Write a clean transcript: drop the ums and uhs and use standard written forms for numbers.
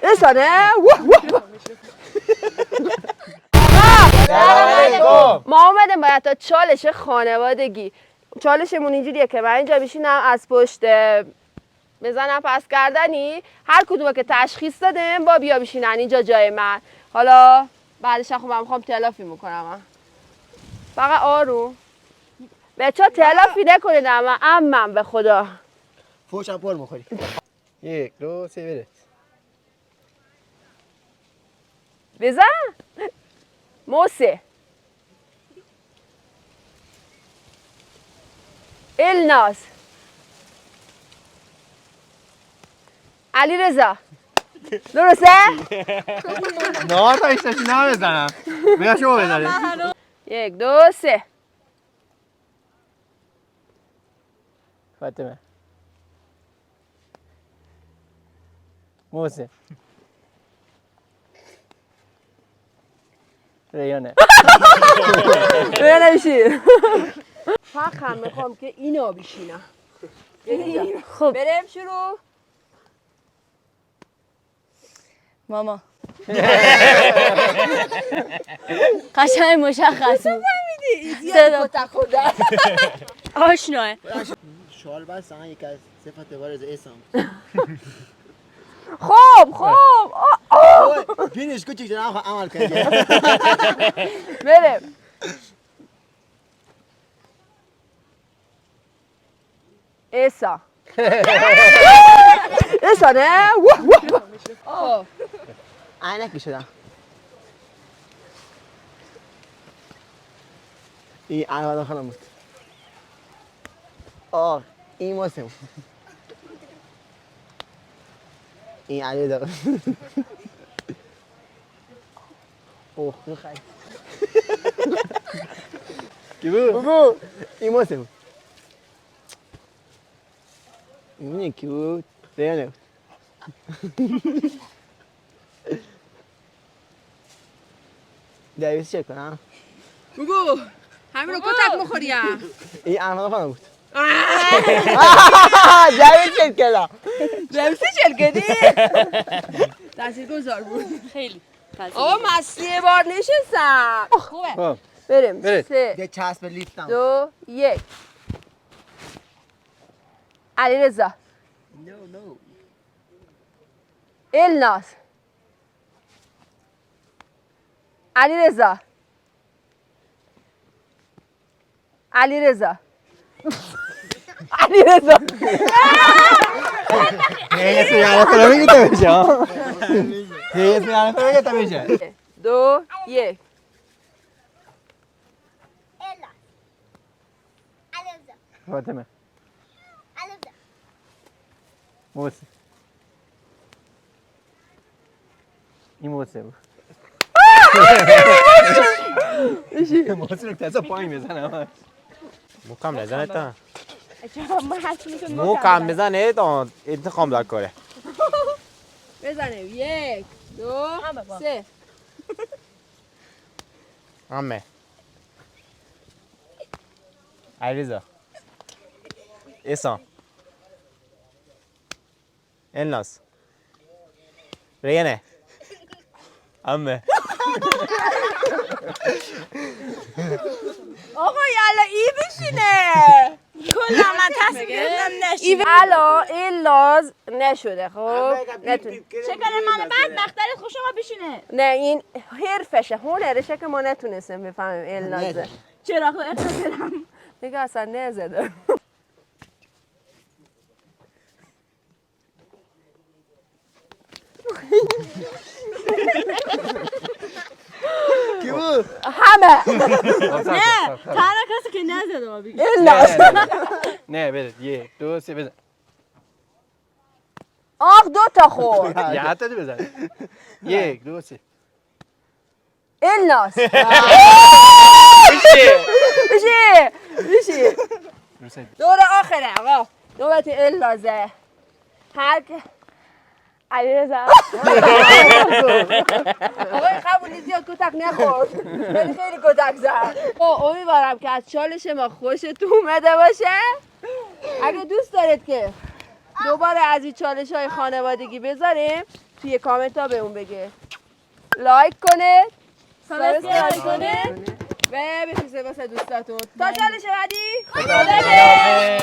اسانه ما اومدیم باید تا چالش خانوادگی. چالشمون اینجوریه که من اینجا میشینم از پشت بزنم پس کردنی، هر کدومه که تشخیص دادم با بیا بشینن اینجا جای من. حالا بعدش خب من میخوام تلافی میکنم. فقط آروم بچه تلافی نکنید امم به خدا فوشم پر میخوری. 1 2 3 بره. بزن موسه الناز علی رضا درسته؟ نهار تا ایشتاشی نمیزنم. بگم شما بزنید. 1 2 3 فاطمه موسه ریانه نمیشین. فقط میخوام که اینا بشینم. خب بریم شروع. ماما قشنگ مشخص بود. صدا خدا آشناه. شال بس یک از صفت بارز اسم. خب بینش کوچیک جناب عمل کنید. بریم. ایسا ایسا نه عینکی شدم. این عوض خانم بود. این موسم این علی داره. اوه خیلی کی بود؟ این موسم این کی بود؟ ریانه دویست چک کنم بگو همین رو کتک مخوریم. این احمد خانم بود. دویست چک کنم. دویست چک کردی؟ تاثیرگذار بود خیلی. آقا مستی بار نشستم. خوبه. بریم 3 یه چسب لیفتم. 2 1 علی رضا نو الناز علی رضا علی رضا علی رضا یه سیگار خورده میگه بشه. یه سیگار خورده میگه 2 1 فاطمه موسى این موسى بود. موسى رو تازه پایین میزنه. مو نزنه تا مو کم بزنه تا انتقام دار کاره. بزنیم 1 2 3 عمه علیرضا ایسا الناس ریانه عمه آقا یالا ای بشینه کلا من تصمیم گرفتم نشینم. الان این لاز نشده خب نتونی شکل من بعد مختارت خوش شما بشینه. نه این حرفشه هنرشه که ما نتونستیم بفهمیم این لازه. چرا خود اختصارم دیگه اصلا نزده. کی بود؟ همه نه تنها کسی که نزده ما بگی این لاز نه بده 1 2 3 بزن. آخ 2 تا خورد یه حتی بزن. 1 2 3 این لاز بشی دور آخره آقا نوبت این لازه هر که علی رضا آقای قبولی زیاد کتک نخورد ولی خیلی کتک زد. امیدوارم که از چالش ما خوشتون اومده باشه. اگه دوست دارید که دوباره از این چالش های خانوادگی بذاریم توی کامنت ها بهمون بگه. لایک کنه، سابسکرایب کنه و بفرسته واسه دوستاتون. تا چالش بعدی.